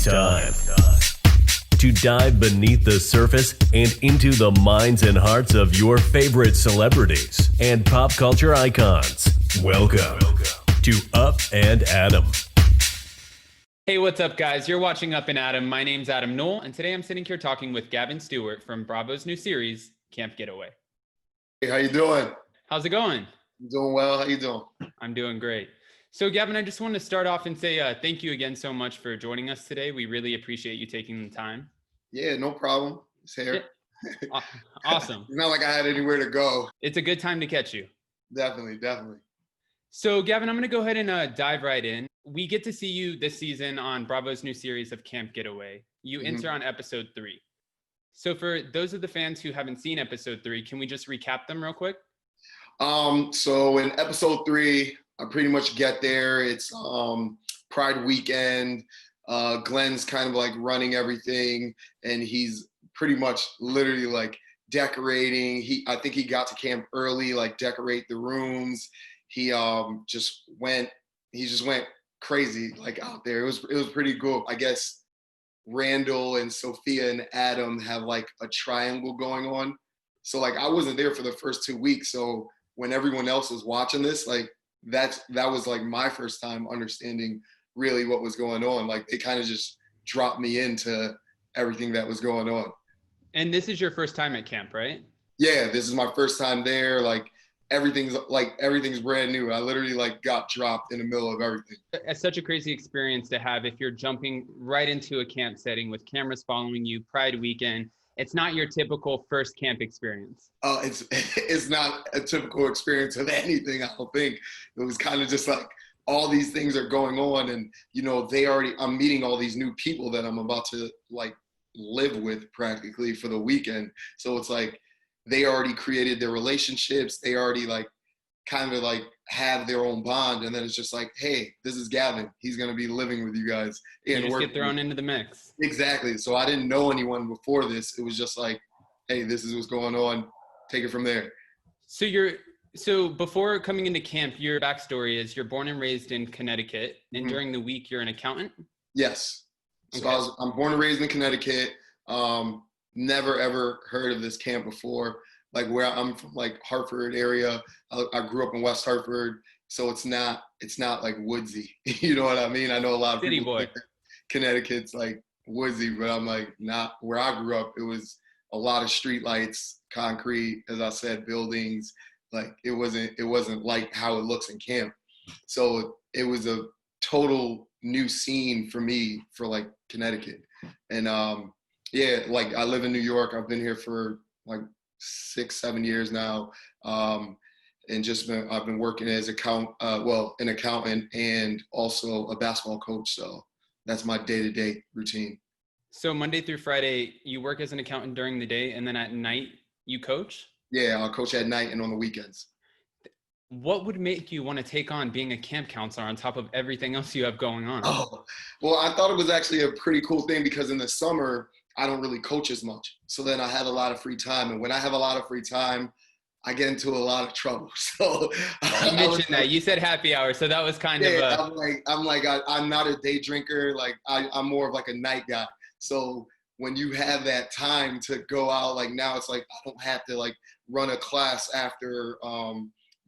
It's time to dive beneath the surface and into the minds and hearts of your favorite celebrities and pop culture icons. Welcome to Up and Adam. Hey, what's up, guys? You're watching Up and Adam. My name's Adam Knoll, and today I'm sitting here talking with Gavin Stewart from Bravo's new series, Camp Getaway. Hey, how you doing? How's it going? I'm doing well. How you doing? I'm doing great. So, Gavin, I just want to start off and say thank you again so much for joining us today. We really appreciate you taking the time. Yeah, no problem. It's here. Yeah. Awesome. It's not like I had anywhere to go. It's a good time to catch you. Definitely. So, Gavin, I'm going to go ahead and dive right in. We get to see you this season on Bravo's new series of Camp Getaway. You enter on episode 3. So for those of the fans who haven't seen episode 3, can we just recap them real quick? So in episode 3, I pretty much get there. It's Pride weekend. Glenn's kind of like running everything, and he's pretty much literally like decorating. I think he got to camp early, like decorate the rooms. He just went crazy like out there. It was pretty cool. I guess Randall and Sophia and Adam have like a triangle going on. So like I wasn't there for the first 2 weeks. So when everyone else was watching this, like that was like my first time understanding really what was going on. Like they kind of just dropped me into everything that was going on. And this is your first time at camp, right? Yeah, this is my first time there. Like everything's brand new. I literally like got dropped in the middle of everything. It's such a crazy experience to have if you're jumping right into a camp setting with cameras following you, Pride weekend. It's not your typical first camp experience. It's not a typical experience of anything, I don't think. It was kind of just like all these things are going on, and you know, I'm meeting all these new people that I'm about to like live with practically for the weekend. So it's like they already created their relationships. They already like kind of like have their own bond. And then it's just like, hey, this is Gavin. He's going to be living with you guys. And you just get thrown into the mix. Exactly. So I didn't know anyone before this. It was just like, hey, this is what's going on. Take it from there. So before coming into camp, your backstory is you're born and raised in Connecticut. And during the week, you're an accountant? Yes. So okay. I'm born and raised in Connecticut. Never ever heard of this camp before. Like where I'm from, like Hartford area. I grew up in West Hartford, so it's not like woodsy. You know what I mean? I know a lot of City people boy. think Connecticut's like woodsy, but I'm like not. Where I grew up, it was a lot of street lights, concrete, as I said, buildings. Like it wasn't like how it looks in camp. So it was a total new scene for me for like Connecticut. And yeah, like I live in New York. I've been here for like 6-7 years now, and I've been working as an accountant and also a basketball coach. So that's my day-to-day routine. So Monday through Friday, you work as an accountant during the day, and then at night you coach? Yeah, I'll coach at night and on the weekends. What would make you want to take on being a camp counselor on top of everything else you have going on? Oh, well, I thought it was actually a pretty cool thing because in the summer, I don't really coach as much. So then I have a lot of free time. And when I have a lot of free time, I get into a lot of trouble. So you mentioned that. You said happy hour. So that was kind of I'm not a day drinker. Like I'm more of like a night guy. So when you have that time to go out, like now it's like I don't have to like run a class after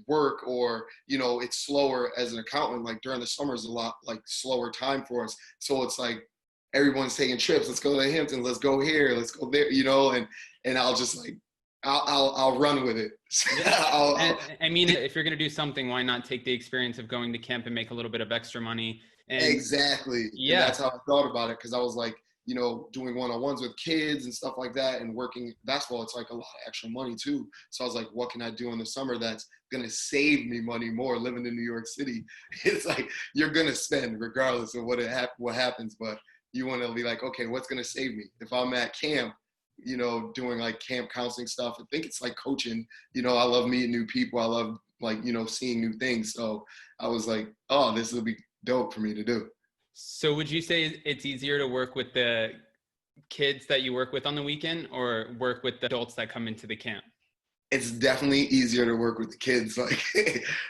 work, or you know, it's slower as an accountant. Like during the summer is a lot like slower time for us. So it's like everyone's taking trips. Let's go to the Hamptons. Let's go here. Let's go there. You know, and I'll just like I'll run with it. I mean, if you're gonna do something, why not take the experience of going to camp and make a little bit of extra money? And exactly. Yeah, and that's how I thought about it, because I was like, you know, doing one-on-ones with kids and stuff like that, and working basketball, it's like a lot of extra money too. So I was like, what can I do in the summer that's gonna save me money more? Living in New York City, it's like you're gonna spend regardless of what happens, but you want to be like, okay, what's gonna save me? If I'm at camp, you know, doing like camp counseling stuff, I think it's like coaching. You know, I love meeting new people. I love like, you know, seeing new things. So I was like, oh, this will be dope for me to do. So would you say it's easier to work with the kids that you work with on the weekend or work with the adults that come into the camp? it's definitely easier to work with the kids. Like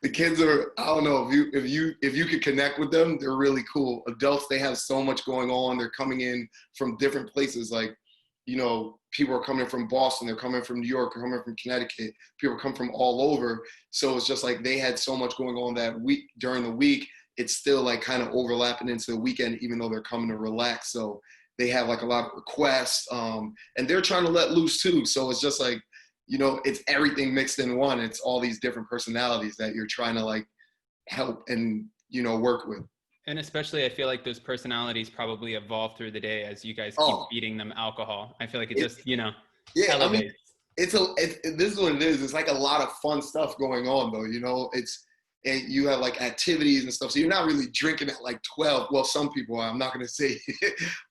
the kids are, I don't know, if you could connect with them, they're really cool. Adults, they have so much going on. They're coming in from different places. Like, you know, people are coming from Boston, they're coming from New York, they're coming from Connecticut. People come from all over. So it's just like they had so much going on that week during the week. It's still like kind of overlapping into the weekend, even though they're coming to relax. So they have like a lot of requests, and they're trying to let loose too. So it's just like, you know, it's everything mixed in one. It's all these different personalities that you're trying to like help and, you know, work with. And especially, I feel like those personalities probably evolve through the day as you guys keep feeding them alcohol. I feel like it just, you know, elevates. This is what it is. It's like a lot of fun stuff going on, though. You know, and you have like activities and stuff. So you're not really drinking at like 12. Well, some people are. I'm not going to say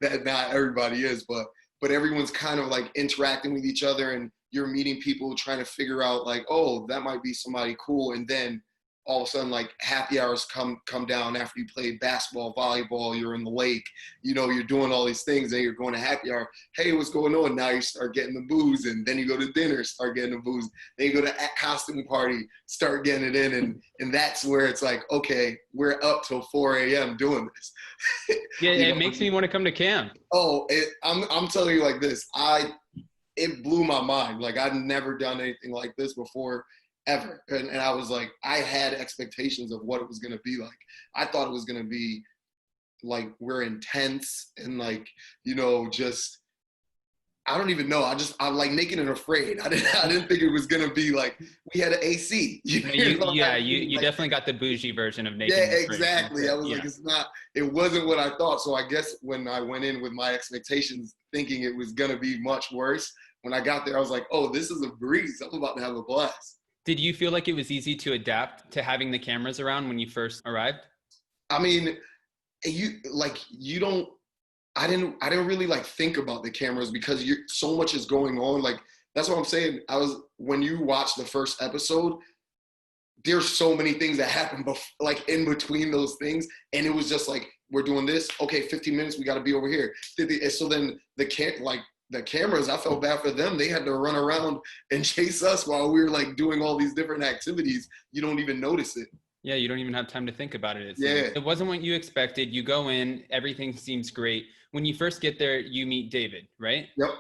that not everybody is, but everyone's kind of like interacting with each other, and you're meeting people trying to figure out like, oh, that might be somebody cool. And then all of a sudden, like happy hours come down after you played basketball, volleyball, you're in the lake, you know, you're doing all these things, and you're going to happy hour. Hey, what's going on? Now you start getting the booze, and then you go to dinner, start getting the booze. Then you go to a costume party, start getting it in, and that's where it's like, okay, we're up till 4 a.m. doing this. Yeah, it makes me want to come to camp. Oh, I'm telling you like this, it blew my mind. Like I've never done anything like this before. Ever. And I was like, I had expectations of what it was going to be like. I thought it was going to be like, we're intense and like, you know, just, I don't even know. I'm like making it afraid. I didn't think it was going to be like, we had an AC. You definitely got the bougie version of naked. Yeah, exactly. I was like, it wasn't what I thought. So I guess when I went in with my expectations, thinking it was going to be much worse, when I got there, I was like, oh, this is a breeze. I'm about to have a blast. Did you feel like it was easy to adapt to having the cameras around when you first arrived? I mean, I didn't really like think about the cameras because so much is going on. Like, that's what I'm saying. When you watch the first episode, there's so many things that happen like in between those things. And it was just like, we're doing this. Okay, 15 minutes, we got to be over here. So then the cameras, I felt bad for them. They had to run around and chase us while we were like doing all these different activities. You don't even notice it. Yeah, you don't even have time to think about it. Yeah. It wasn't what you expected. You go in, everything seems great. When you first get there, you meet David, right? Yep.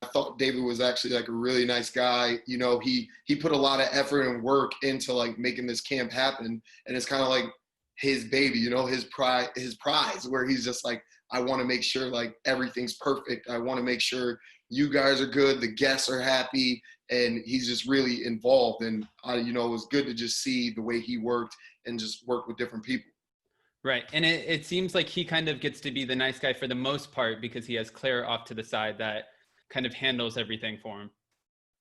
I thought David was actually like a really nice guy. You know, he put a lot of effort and work into like making this camp happen. And it's kind of like his baby, you know, his prize, where he's just like, I want to make sure like everything's perfect. I want to make sure you guys are good, the guests are happy, and he's just really involved. And you know, it was good to just see the way he worked and just work with different people. Right. And it seems like he kind of gets to be the nice guy for the most part because he has Claire off to the side that kind of handles everything for him.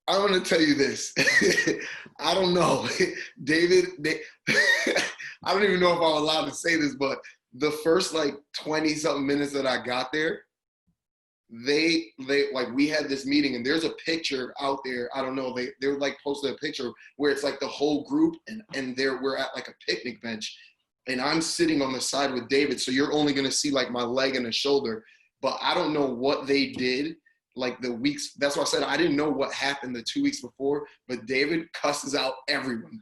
I'm going to tell you this. I don't know. David, I don't even know if I'm allowed to say this, but the first like 20 something minutes that I got there, they like, we had this meeting and there's a picture out there. I don't know. They were like posted a picture where it's like the whole group and we're at like a picnic bench and I'm sitting on the side with David. So you're only going to see like my leg and a shoulder, but I don't know what they did. Like the weeks, that's why I said I didn't know what happened the 2 weeks before, but David cusses out everyone.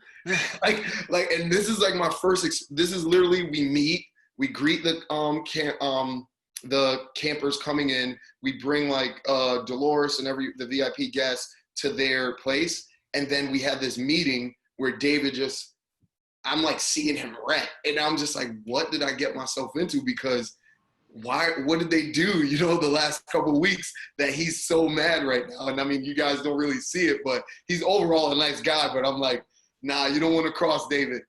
like, and this is like my first, this is literally, we meet, we greet the campers coming in. We bring like Dolores and the VIP guests to their place. And then we have this meeting where David I'm like seeing him wreck. And I'm just like, what did I get myself into? Because what did they do, you know, the last couple of weeks that he's so mad right now? And I mean, you guys don't really see it, but he's overall a nice guy, but I'm like, nah, you don't want to cross David.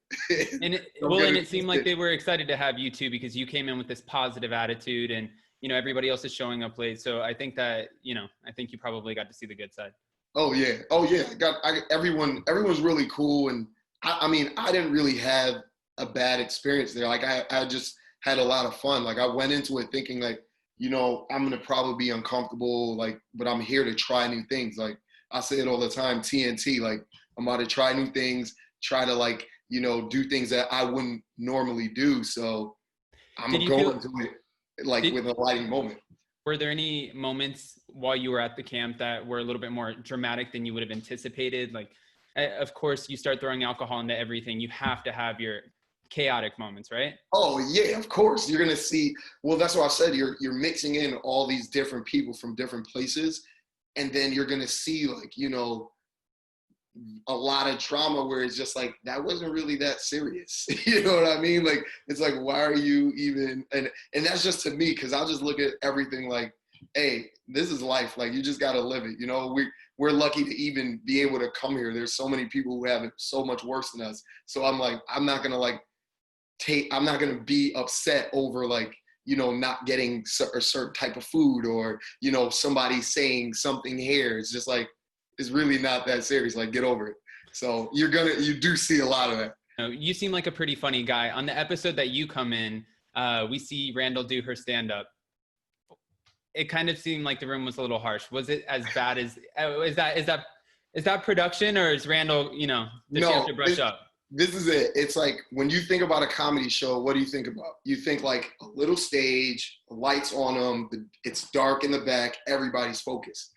And it seemed like they were excited to have you too, because you came in with this positive attitude and, you know, everybody else is showing up late. So I think that, you know, I think you probably got to see the good side. Oh yeah. Everyone's really cool. And I mean, I didn't really have a bad experience there. Like I just had a lot of fun. Like I went into it thinking like, you know, I'm going to probably be uncomfortable, like, but I'm here to try new things. Like I say it all the time, TNT, like I'm about to try new things, try to like, you know, do things that I wouldn't normally do. So I'm going to do it like with a lighting moment. Were there any moments while you were at the camp that were a little bit more dramatic than you would have anticipated? Like, of course, you start throwing alcohol into everything. You have to have your chaotic moments, right? Oh yeah, of course. You're gonna see. Well, that's what I said. You're mixing in all these different people from different places, and then you're gonna see like, you know, a lot of trauma where it's just like that wasn't really that serious. You know what I mean? Like it's like, why are you even? And that's just to me, because I'll just look at everything like, hey, this is life. Like you just gotta live it. You know, we're lucky to even be able to come here. There's so many people who have it so much worse than us. So I'm like, I'm not gonna be upset over like, you know, not getting a certain type of food, or, you know, somebody saying something here. It's just like, it's really not that serious. Like, get over it. So you do see a lot of that. You seem like a pretty funny guy. On the episode that you come in, we see Randall do her stand-up. It kind of seemed like the room was a little harsh. Was it as bad as, is that production, or is Randall, you know, does she have to brush up? This is it. It's like when you think about a comedy show, what do you think about? You think like a little stage, lights on them, it's dark in the back, everybody's focused.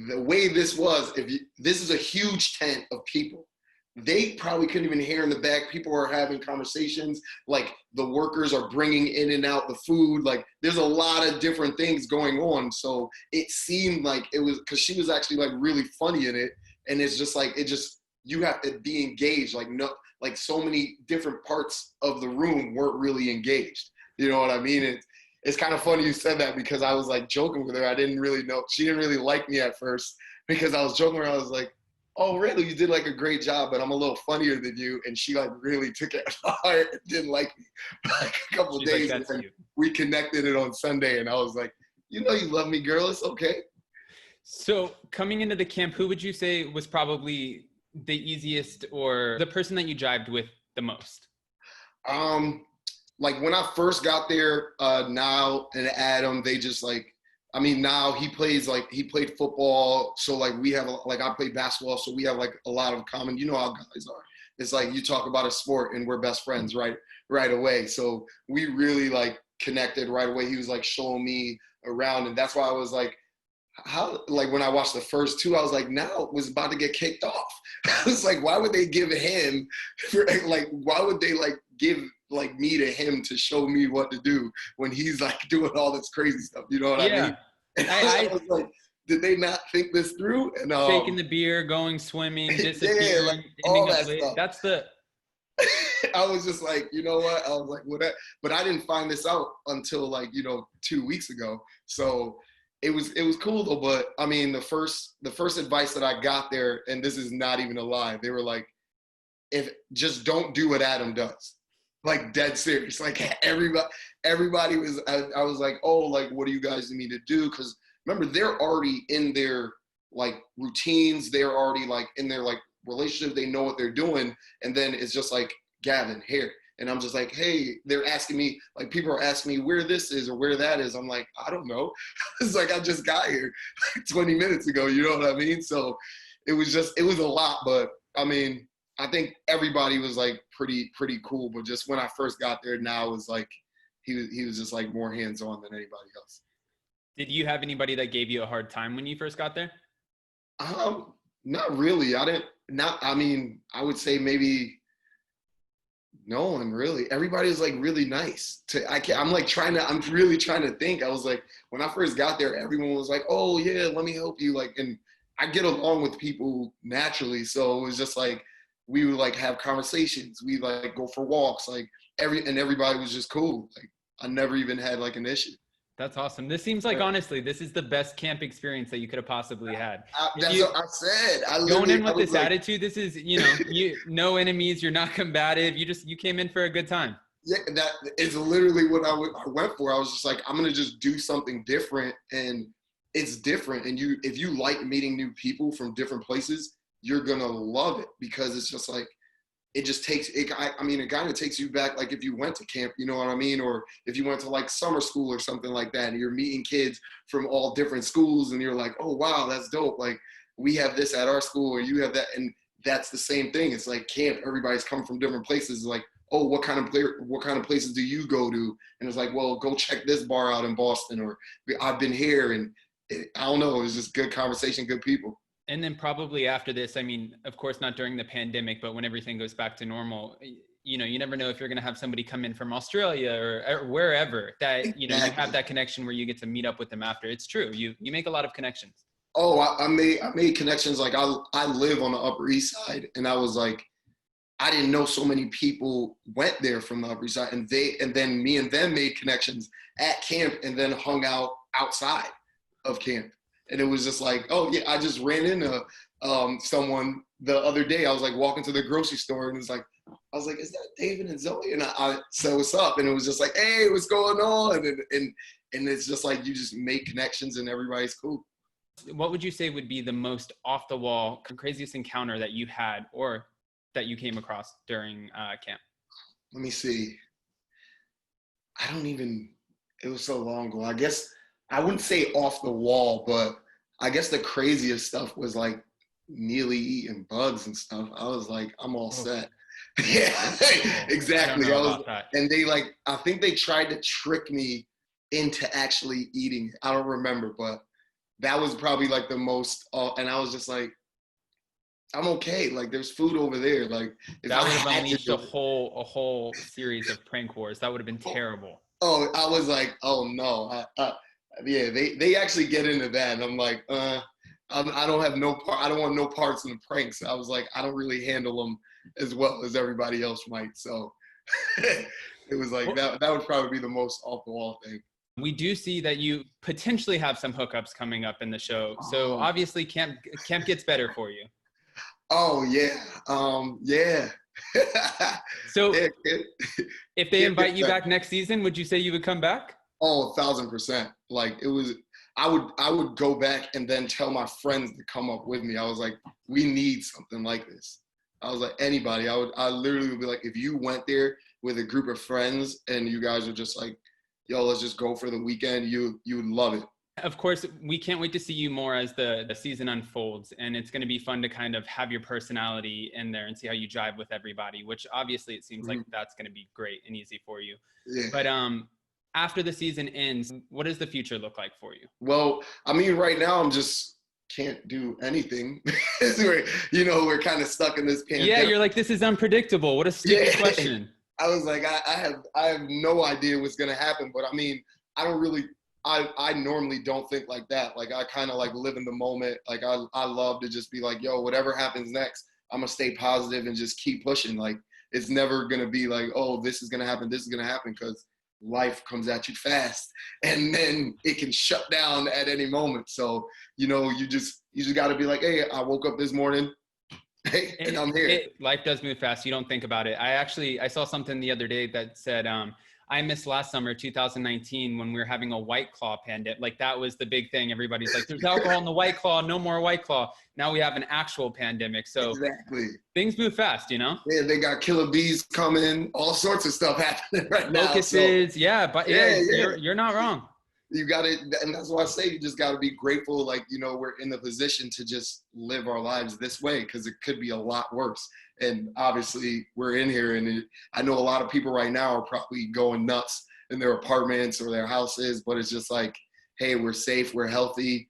The way this was, this is a huge tent of people. They probably couldn't even hear in the back. People are having conversations. Like the workers are bringing in and out the food. Like there's a lot of different things going on. So it seemed like it was, because she was actually like really funny in it. And it's just like, you have to be engaged. Like no, like so many different parts of the room weren't really engaged. You know what I mean? It's kind of funny you said that, because I was like joking with her. I didn't really know. She didn't really like me at first, because I was joking with her. I was like, oh, Randall, you did like a great job, but I'm a little funnier than you. And she like really took it hard and didn't like me. Like a couple of days, like, and we connected it on Sunday. And I was like, you know, you love me, girl. It's okay. So coming into the camp, who would you say was probably the easiest, or the person that you jived with the most? Like when I first got there, Niall and Adam, they just like, I mean, now he played football. So like we have, like I play basketball. So we have like a lot of common, you know how guys are. It's like you talk about a sport and we're best friends right away. So we really like connected right away. He was like showing me around. And that's why I was like, how, like when I watched the first two, I was like, now was about to get kicked off. I was like, why would they give him, like, why would they like give like me to him to show me what to do when he's like doing all this crazy stuff? You know what I mean? And I was like, did they not think this through? And taking the beer, going swimming, disappearing, like all that stuff. That's the. I was just like, you know what? I was like, what? But I didn't find this out until like, you know, 2 weeks ago. So it was cool though. But I mean, the first advice that I got there, and this is not even a lie, they were like, just don't do what Adam does. Like dead serious. Like everybody was, I was like, oh, like, what do you guys need me to do? Because remember, they're already in their like routines. They're already like in their like relationship. They know what they're doing. And then it's just like, Gavin, here. And I'm just like, hey, they're asking me, like people are asking me where this is or where that is. I'm like, I don't know. It's like, I just got here 20 minutes ago. You know what I mean? So it was a lot, but I mean, I think everybody was like pretty cool, but just when I first got there, now it was like he was just like more hands-on than anybody else. Did you have anybody that gave you a hard time when you first got there? Not really. I mean, I would say maybe no one really. Everybody was like really nice. I'm really trying to think. I was like, when I first got there, everyone was like, oh yeah, let me help you. Like, and I get along with people naturally. So it was just like, we would like have conversations. We like go for walks, like everybody was just cool. Like I never even had like an issue. That's awesome. This seems like, honestly, this is the best camp experience that you could have possibly had. That's what I said. Going in with this attitude, this is, you know, no enemies, you're not combative. You came in for a good time. Yeah, that is literally what I went for. I was just like, I'm going to just do something different, and it's different. And if you like meeting new people from different places, you're going to love it, because it's just like, it just takes it. I mean, it kind of takes you back. Like if you went to camp, you know what I mean? Or if you went to like summer school or something like that, and you're meeting kids from all different schools, and you're like, oh, wow, that's dope. Like we have this at our school, or you have that. And that's the same thing. It's like camp, everybody's come from different places. Like, oh, what kind of places do you go to? And it's like, well, go check this bar out in Boston, or I've been here. And I don't know, it was just good conversation, good people. And then probably after this, I mean, of course, not during the pandemic, but when everything goes back to normal, you know, you never know if you're going to have somebody come in from Australia or wherever that, you know, you have that connection where you get to meet up with them after. It's true. You make a lot of connections. Oh, I made connections. Like I live on the Upper East Side, and I was like, I didn't know so many people went there from the Upper East Side, and then me and them made connections at camp, and then hung out outside of camp. And it was just like, oh yeah, I just ran into someone the other day. I was like walking to the grocery store, and it's like, I was like, is that David and Zoe? And I said, what's up? And it was just like, hey, what's going on? And it's just like, you just make connections and everybody's cool. What would you say would be the most off the wall, craziest encounter that you had or that you came across during camp? Let me see. It was so long ago. I guess I wouldn't say off the wall, but I guess the craziest stuff was like nearly eating bugs and stuff. I was like, I'm all set. Yeah, exactly. And I think they tried to trick me into actually eating it. I don't remember, but that was probably like the most, and I was just like, I'm okay. Like, there's food over there. Like, that would have unleashed a whole series of prank wars. That would have been terrible. Oh, I was like, oh no. Yeah, they actually get into that, and I'm like, I don't have no part. I don't want no parts in the pranks. I was like, I don't really handle them as well as everybody else might. So it was like that would probably be the most off the wall thing. We do see that you potentially have some hookups coming up in the show. So obviously camp gets better for you. Oh yeah. Yeah. So if they invite you back next season, would you say you would come back? Oh, 1,000%. Like I would go back and then tell my friends to come up with me. I was like, we need something like this. I was like, anybody. I literally would be like, if you went there with a group of friends and you guys were just like, yo, let's just go for the weekend, you would love it. Of course, we can't wait to see you more as the season unfolds. And it's going to be fun to kind of have your personality in there and see how you jive with everybody, which obviously it seems like that's going to be great and easy for you. Yeah. But after the season ends, what does the future look like for you? Well, I mean, right now I'm just can't do anything. We're kind of stuck in this pandemic. Yeah, you're like, this is unpredictable. What a stupid question. I was like, I have no idea what's gonna happen. But I mean, I normally don't think like that. Like I kind of like live in the moment. Like I love to just be like, yo, whatever happens next, I'm gonna stay positive and just keep pushing. Like it's never gonna be like, oh, this is gonna happen, because life comes at you fast, and then it can shut down at any moment. So you just got to be like, hey, I woke up this morning, hey, and I'm here. Life does move fast. You don't think about it. I saw something the other day that said I missed last summer 2019 when we were having a White Claw pandemic. Like that was the big thing. Everybody's like, there's alcohol in the White Claw, no more White Claw. Now we have an actual pandemic. So exactly. Things move fast, Yeah, they got killer bees coming, all sorts of stuff happening right now. Locusts, you're not wrong. You got it, and that's why I say you just got to be grateful. Like, we're in the position to just live our lives this way, because it could be a lot worse. And obviously we're in here, and I know a lot of people right now are probably going nuts in their apartments or their houses, but it's just like, hey, we're safe, we're healthy,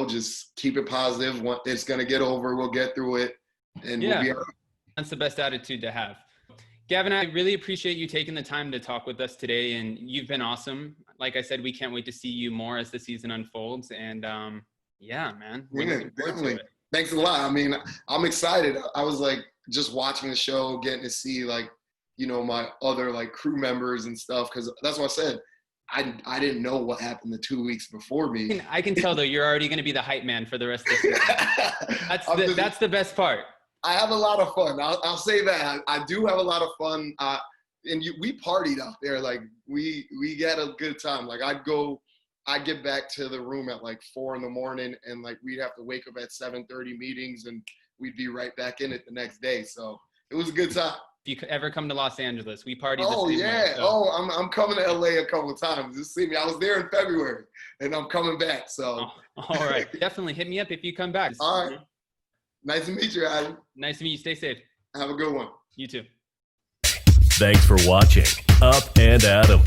just keep it positive. It's going to get over, we'll get through it, and we'll be all right. That's the best attitude to have. Gavin, I really appreciate you taking the time to talk with us today, and you've been awesome. Like I said, we can't wait to see you more as the season unfolds, and yeah, man. Yeah, definitely. Thanks a lot. I mean, I'm excited. I was like just watching the show, getting to see like, my other like crew members and stuff, because that's what I said. I didn't know what happened the 2 weeks before me. I can tell though, you're already going to be the hype man for the rest of the season. That's the best part. I have a lot of fun. I'll say that. I do have a lot of fun. We partied out there. Like we had a good time. Like I'd get back to the room at like 4 a.m, and like we'd have to wake up at 7:30 meetings, and we'd be right back in it the next day. So it was a good time. If you ever come to Los Angeles, we partied. Oh yeah. Way, so. Oh, I'm coming to LA a couple of times. Just see me. I was there in February, and I'm coming back. So. All right. Definitely hit me up if you come back. All right. Nice to meet you, Adam. Nice to meet you. Stay safe. Have a good one. You too. Thanks for watching Up and Adam.